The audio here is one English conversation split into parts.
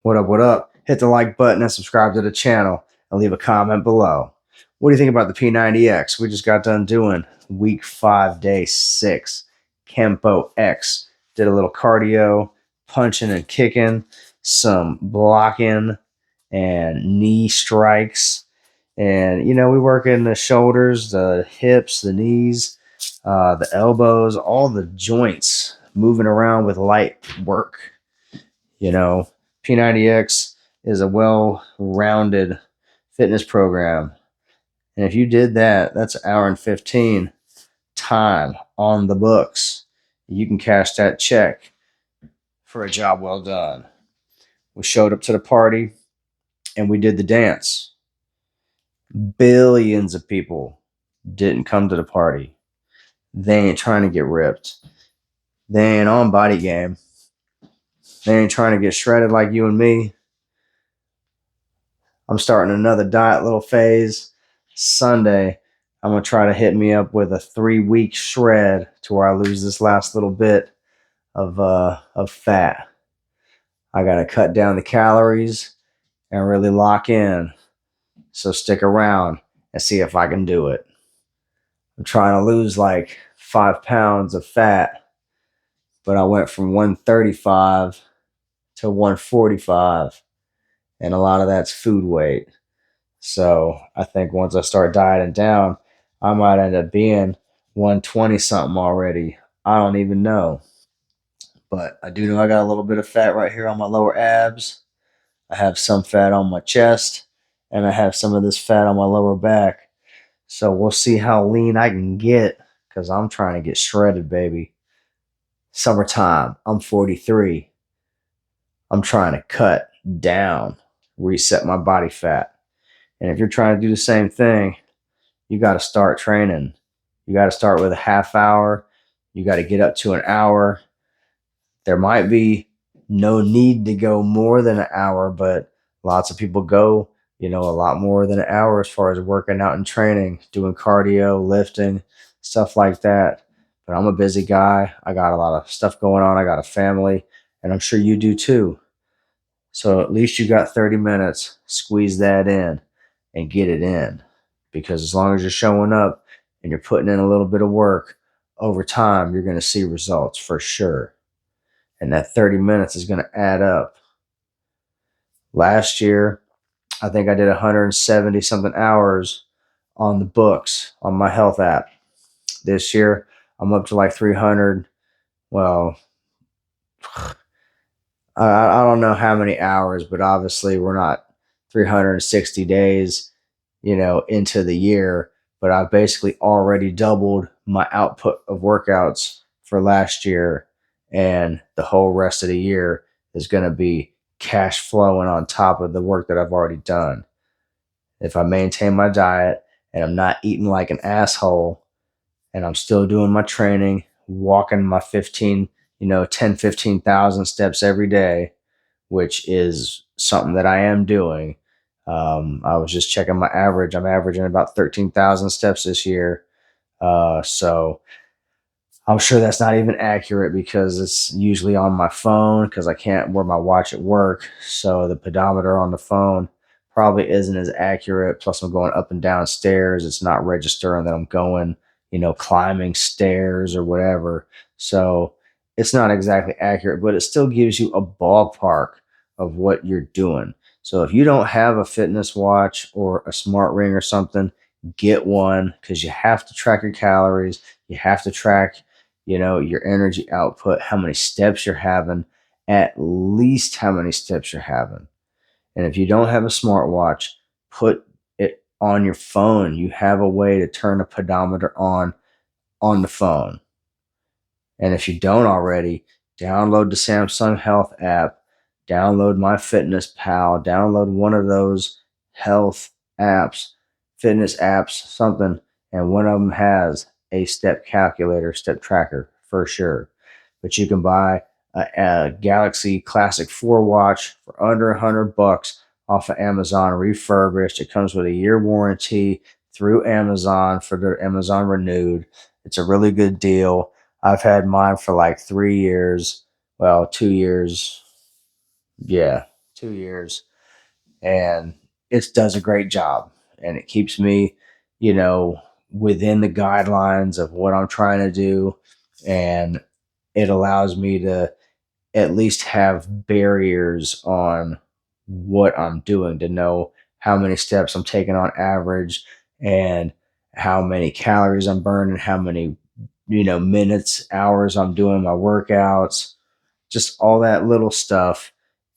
What up, what up? Hit the like button and subscribe to the channel and leave a comment below. What do you think about the P90X? We just got done doing week 5, day 6, Kenpo X. Did a little cardio, punching and kicking, some blocking and knee strikes. And, we work in the shoulders, the hips, the knees, the elbows, all the joints, moving around with light work. You know, P90X is a well-rounded fitness program. And if you did that, that's an hour and 15 time on the books. You can cash that check for a job well done. We showed up to the party and we did the dance. Billions of people didn't come to the party. They ain't trying to get ripped. They ain't on body game. They ain't trying to get shredded like you and me. I'm starting another diet little phase. Sunday, I'm going to try to hit me up with a 3-week shred to where I lose this last little bit of fat. I got to cut down the calories and really lock in. So stick around and see if I can do it. I'm trying to lose like 5 pounds of fat, but I went from 135 to 145, and a lot of that's food weight. So I think once I start dieting down, I might end up being 120 something already. I don't even know. But I do know I got a little bit of fat right here on my lower abs. I have some fat on my chest, and I have some of this fat on my lower back. So we'll see how lean I can get because I'm trying to get shredded, baby. Summertime, I'm 43. I'm trying to cut down, reset my body fat. And if you're trying to do the same thing, you got to start training. You got to start with a half hour. You got to get up to an hour. There might be no need to go more than an hour, but lots of people go, a lot more than an hour as far as working out and training, doing cardio, lifting, stuff like that. But I'm a busy guy. I got a lot of stuff going on. I got a family, and I'm sure you do too. So at least you got 30 minutes. Squeeze that in and get it in. Because as long as you're showing up and you're putting in a little bit of work, over time, you're going to see results for sure. And that 30 minutes is going to add up. Last year, I think I did 170 something hours on the books on my health app. This year, I'm up to like 300. Well, I don't know how many hours, but obviously we're not 360 days, into the year. But I've basically already doubled my output of workouts for last year, and the whole rest of the year is going to be cash flowing on top of the work that I've already done. If I maintain my diet and I'm not eating like an asshole and I'm still doing my training, walking my 10, 15,000 steps every day, which is something that I am doing. I was just checking my average. I'm averaging about 13,000 steps this year. So I'm sure that's not even accurate because it's usually on my phone because I can't wear my watch at work. So the pedometer on the phone probably isn't as accurate. Plus, I'm going up and down stairs. It's not registering that I'm going, climbing stairs or whatever. So it's not exactly accurate, but it still gives you a ballpark of what you're doing. So if you don't have a fitness watch or a smart ring or something, get one because you have to track your calories. You have to track, your energy output, how many steps you're having, at least how many steps you're having. And if you don't have a smartwatch, put it on your phone. You have a way to turn a pedometer on the phone. And if you don't already, download the Samsung Health app, download MyFitnessPal, download one of those health apps, fitness apps, something, and one of them has a step calculator, step tracker for sure. But you can buy a Galaxy Classic 4 watch for under $100 off of Amazon, refurbished. It comes with a year warranty through Amazon for the Amazon Renewed. It's a really good deal. I've had mine for like 3 years. Well, 2 years. Yeah, 2 years, and it does a great job, and it keeps me, you know, within the guidelines of what I'm trying to do, and it allows me to at least have barriers on what I'm doing, to know how many steps I'm taking on average, and how many calories I'm burning, how many, minutes, hours I'm doing my workouts, just all that little stuff.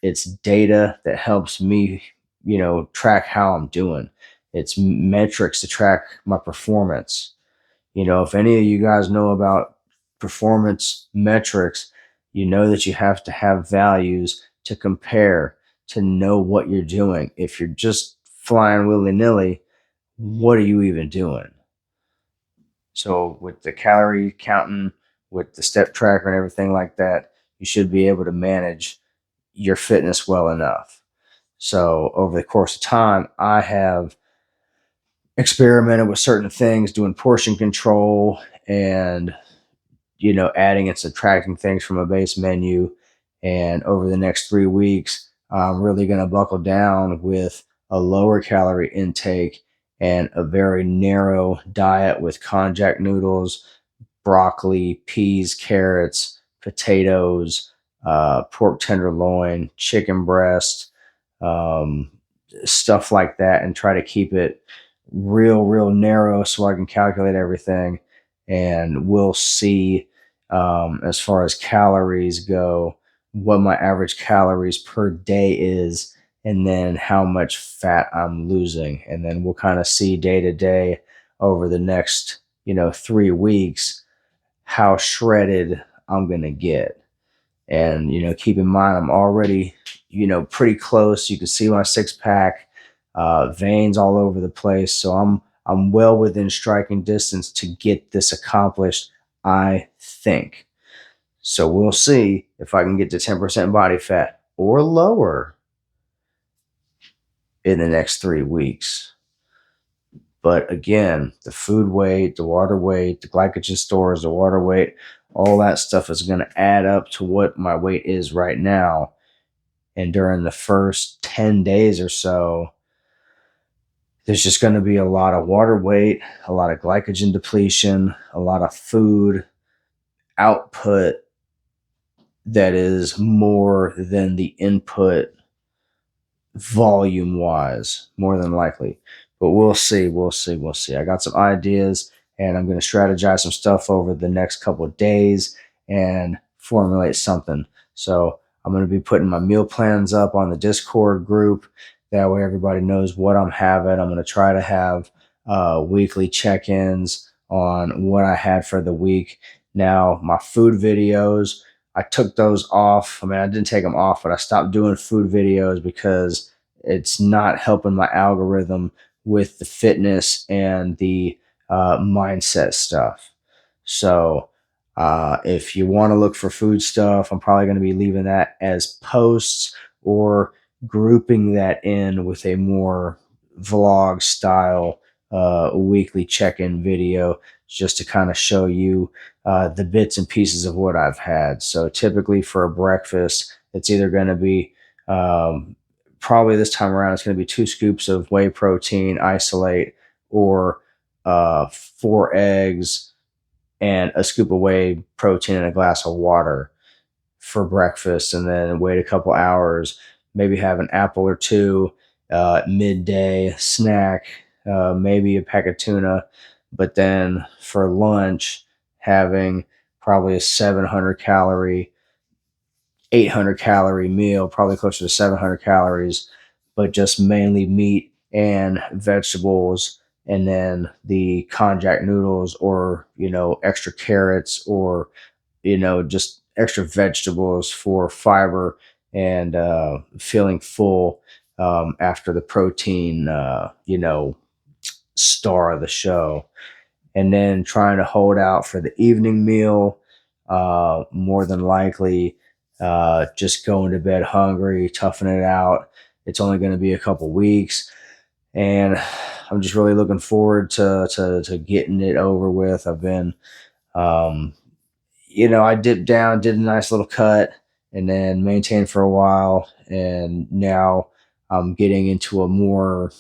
It's data that helps me, track how I'm doing. It's metrics to track my performance. If any of you guys know about performance metrics, you know that you have to have values to compare, to know what you're doing. If you're just flying willy nilly, what are you even doing? So, with the calorie counting, with the step tracker and everything like that, you should be able to manage your fitness well enough. So, over the course of time, I have experimented with certain things, doing portion control and adding and subtracting things from a base menu. And over the next 3 weeks, I'm really going to buckle down with a lower calorie intake and a very narrow diet with konjac noodles, broccoli, peas, carrots, potatoes, pork tenderloin, chicken breast, um, stuff like that, and try to keep it real narrow so I can calculate everything. And we'll see, as far as calories go, what my average calories per day is, and then how much fat I'm losing. And then we'll kind of see day to day over the next, 3 weeks, how shredded I'm going to get. And, keep in mind, I'm already, pretty close. You can see my six pack, veins all over the place. So I'm well within striking distance to get this accomplished, I think. So we'll see if I can get to 10% body fat or lower in the next 3 weeks. But again, the food weight, the water weight, the glycogen stores, the water weight, all that stuff is going to add up to what my weight is right now. And during the first 10 days or so, there's just going to be a lot of water weight, a lot of glycogen depletion, a lot of food output that is more than the input volume wise, more than likely. But we'll see, we'll see. I got some ideas, and I'm going to strategize some stuff over the next couple of days and formulate something. So I'm going to be putting my meal plans up on the Discord group. That way everybody knows what I'm having. I'm going to try to have weekly check-ins on what I had for the week. Now, my food videos, I took those off. I mean, I didn't take them off, but I stopped doing food videos because it's not helping my algorithm with the fitness and the mindset stuff. So, if you want to look for food stuff, I'm probably going to be leaving that as posts, or grouping that in with a more vlog style weekly check in video, just to kind of show you the bits and pieces of what I've had. So typically for a breakfast, it's either going to be, probably this time around, it's going to be 2 scoops of whey protein isolate, or 4 eggs and a scoop of whey protein and a glass of water for breakfast. And then wait a couple hours, maybe have an apple or two, midday snack, maybe a pack of tuna. But then for lunch, having probably a 800 calorie meal, probably closer to 700 calories, but just mainly meat and vegetables. And then the konjac noodles, or, extra carrots, or, just extra vegetables for fiber, and feeling full after the protein, star of the show. And then trying to hold out for the evening meal, more than likely just going to bed hungry, toughing it out. It's only going to be a couple weeks, and I'm just really looking forward to getting it over with. I've been, I dipped down, did a nice little cut and then maintained for a while. And now I'm getting into a more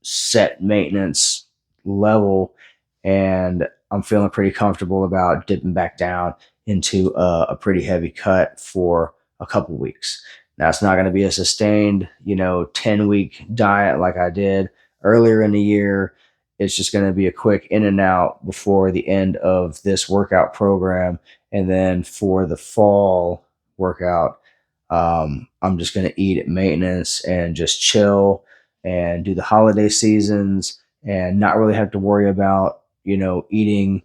set maintenance level, and I'm feeling pretty comfortable about dipping back down into a pretty heavy cut for a couple weeks. Now it's not going to be a sustained, 10-week diet like I did earlier in the year. It's just going to be a quick in and out before the end of this workout program. And then for the fall workout, I'm just going to eat at maintenance and just chill and do the holiday seasons and not really have to worry about, eating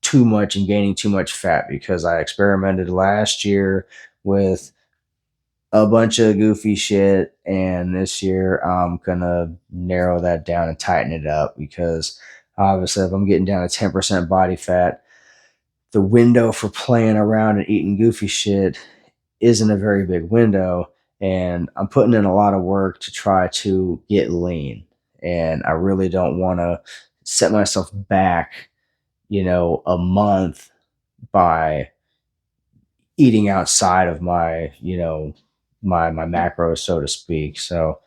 too much and gaining too much fat, because I experimented last year with a bunch of goofy shit. And this year I'm going to narrow that down and tighten it up, because obviously if I'm getting down to 10% body fat, the window for playing around and eating goofy shit isn't a very big window. And I'm putting in a lot of work to try to get lean. And I really don't want to set myself back, a month by eating outside of my, my macros, so to speak. So,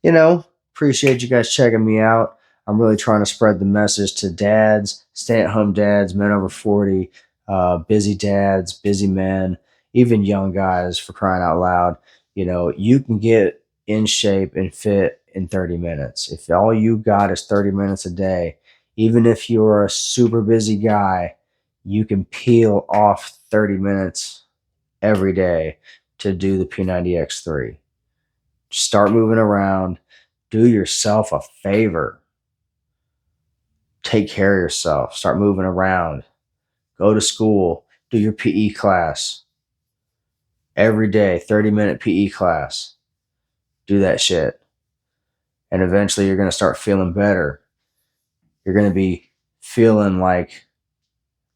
appreciate you guys checking me out. I'm really trying to spread the message to dads, stay-at-home dads, men over 40, busy dads, busy men, even young guys, for crying out loud. You can get in shape and fit in 30 minutes. If all you got is 30 minutes a day, even if you're a super busy guy, you can peel off 30 minutes every day to do the P90X3. Start moving around. Do yourself a favor. Take care of yourself. Start moving around. Go to school. Do your PE class. Every day, 30-minute PE class. Do that shit. And eventually you're going to start feeling better. You're going to be feeling like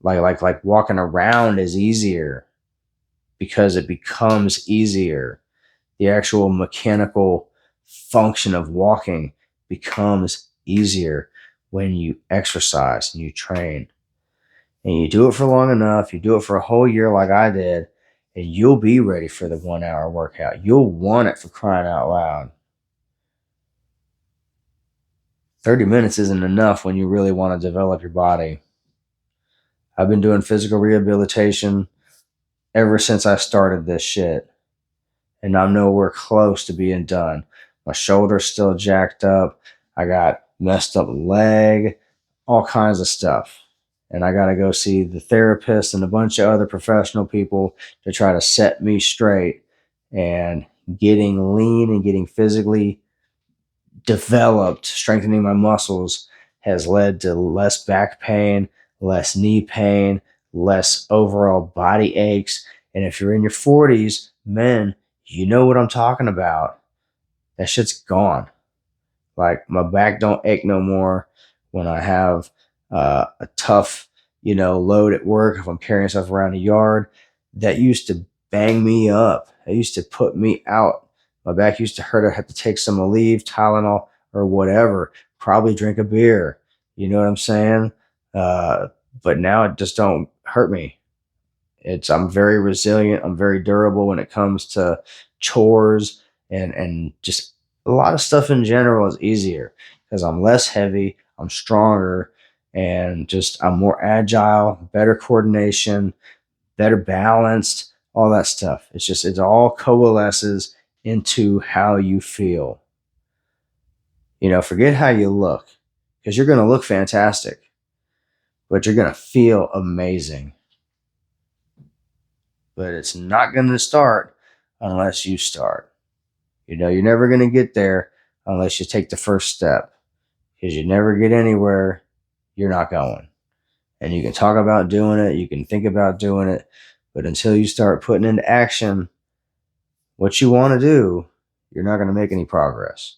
walking around is easier, because it becomes easier. The actual mechanical function of walking becomes easier when you exercise and you train. And you do it for long enough, you do it for a whole year like I did, and you'll be ready for the 1 hour workout. You'll want it, for crying out loud. 30 minutes isn't enough when you really want to develop your body. I've been doing physical rehabilitation ever since I started this shit, and I'm nowhere close to being done. My shoulder's still jacked up. I got messed up leg, all kinds of stuff. And I got to go see the therapist and a bunch of other professional people to try to set me straight. And getting lean and getting physically developed, strengthening my muscles, has led to less back pain, less knee pain, less overall body aches. And if you're in your 40s, men, you know what I'm talking about. That shit's gone. Like, my back don't ache no more when I have a tough, load at work. If I'm carrying stuff around the yard, that used to bang me up. It used to put me out. My back used to hurt. I had to take some Aleve, Tylenol, or whatever. Probably drink a beer. You know what I'm saying? But now it just don't hurt me. I'm very resilient. I'm very durable when it comes to chores, and just a lot of stuff in general is easier because I'm less heavy, I'm stronger, and just I'm more agile, better coordination, better balanced, all that stuff. It all coalesces into how you feel. Forget how you look, because you're going to look fantastic, but you're going to feel amazing. But it's not going to start unless you start. You're never going to get there unless you take the first step, because you never get anywhere you're not going. And you can talk about doing it, you can think about doing it, but until you start putting into action what you want to do, you're not going to make any progress.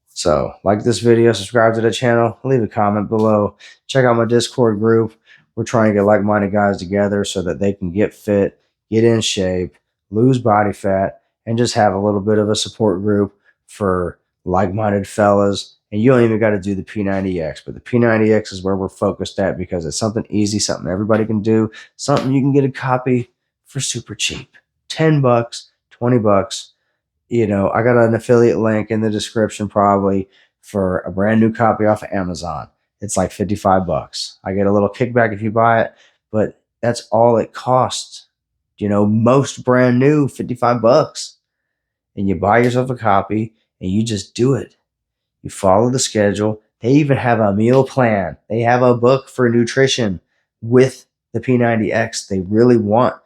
So, like this video, subscribe to the channel, leave a comment below, check out my Discord group. We're trying to get like-minded guys together so that they can get fit, get in shape, lose body fat, and just have a little bit of a support group for like-minded fellas. And you don't even got to do the P90X, but the P90X is where we're focused at, because it's something easy, something everybody can do, something you can get a copy for super cheap. $10, $20. I got an affiliate link in the description probably for a brand new copy off of Amazon. It's like $55. I get a little kickback if you buy it, but that's all it costs. Most brand new, $55. And you buy yourself a copy and you just do it. You follow the schedule. They even have a meal plan. They have a book for nutrition with the P90X. They really want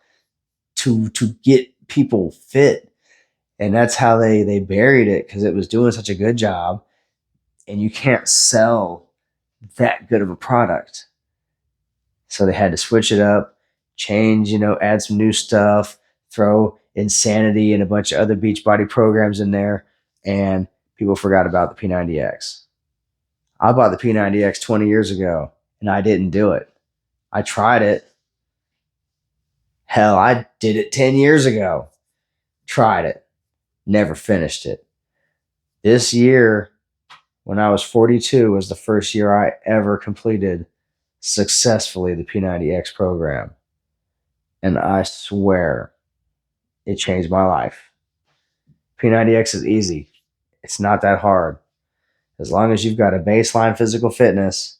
to get people fit. And that's how they buried it, because it was doing such a good job. And you can't sell that good of a product. So they had to switch it up, change, add some new stuff, throw Insanity and a bunch of other Beachbody programs in there, and people forgot about the P90X. I bought the P90X 20 years ago, and I didn't do it. I tried it. Hell, I did it 10 years ago. Tried it. Never finished it. This year, when I was 42, was the first year I ever completed successfully the P90X program. And I swear, it changed my life. P90X is easy. It's not that hard. As long as you've got a baseline physical fitness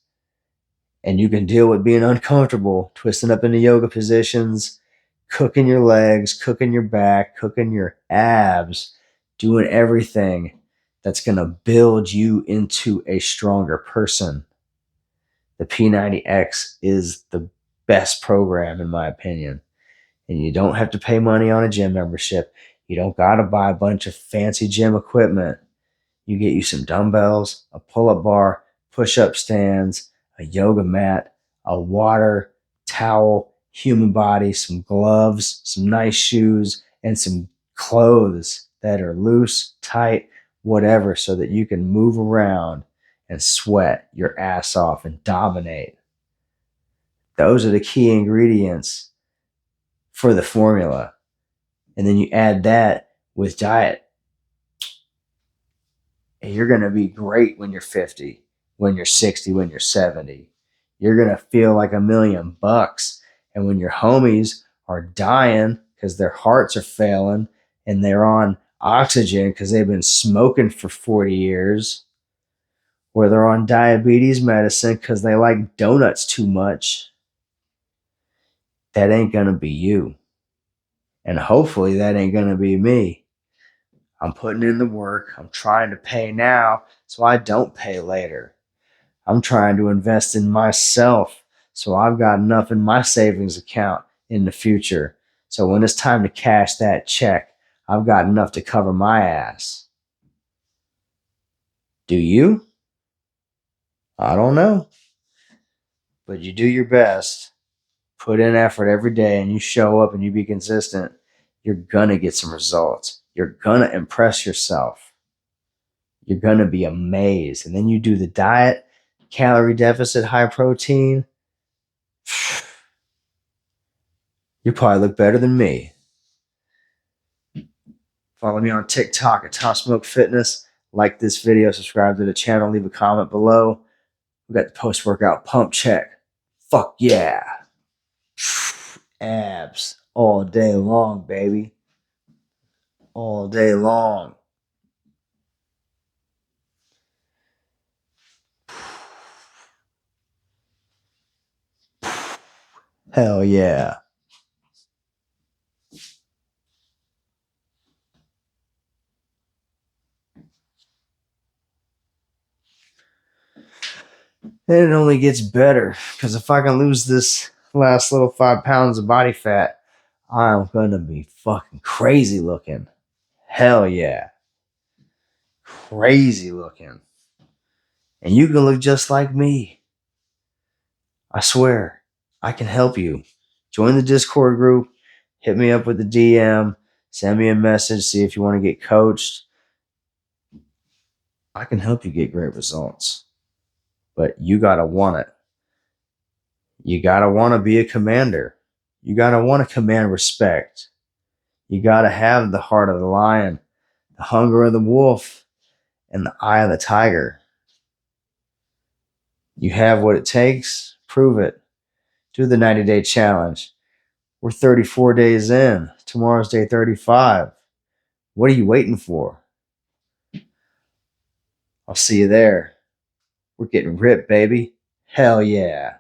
and you can deal with being uncomfortable, twisting up into yoga positions, cooking your legs, cooking your back, cooking your abs, doing everything that's going to build you into a stronger person. The P90X is the best program, in my opinion. And you don't have to pay money on a gym membership. You don't got to buy a bunch of fancy gym equipment. You get you some dumbbells, a pull-up bar, push-up stands, a yoga mat, a water, towel, human body, some gloves, some nice shoes, and some clothes that are loose, tight, whatever, so that you can move around and sweat your ass off and dominate. Those are the key ingredients for the formula. And then you add that with diet, and you're going to be great when you're 50, when you're 60, when you're 70. You're going to feel like $1,000,000. And when your homies are dying because their hearts are failing and they're on oxygen because they've been smoking for 40 years, or they're on diabetes medicine because they like donuts too much, that ain't going to be you. And hopefully that ain't going to be me. I'm putting in the work. I'm trying to pay now so I don't pay later. I'm trying to invest in myself so I've got enough in my savings account in the future. So when it's time to cash that check, I've got enough to cover my ass. Do you? I don't know. But you do your best. Put in effort every day and you show up and you be consistent. You're going to get some results. You're going to impress yourself. You're going to be amazed. And then you do the diet, calorie deficit, high protein. You probably look better than me. Follow me on TikTok at Tom Smoke Fitness. Like this video, subscribe to the channel, leave a comment below. We got the post-workout pump check. Fuck yeah. Abs all day long, baby. All day long. Hell yeah. And it only gets better, because if I can lose this last little 5 pounds of body fat, I'm going to be fucking crazy looking. Hell yeah. Crazy looking. And you can look just like me. I swear, I can help you. Join the Discord group. Hit me up with the DM. Send me a message. See if you want to get coached. I can help you get great results. But you got to want it. You got to want to be a commander. You got to want to command respect. You got to have the heart of the lion, the hunger of the wolf, and the eye of the tiger. You have what it takes. Prove it. Do the 90-day challenge. We're 34 days in. Tomorrow's day 35. What are you waiting for? I'll see you there. We're getting ripped, baby. Hell yeah.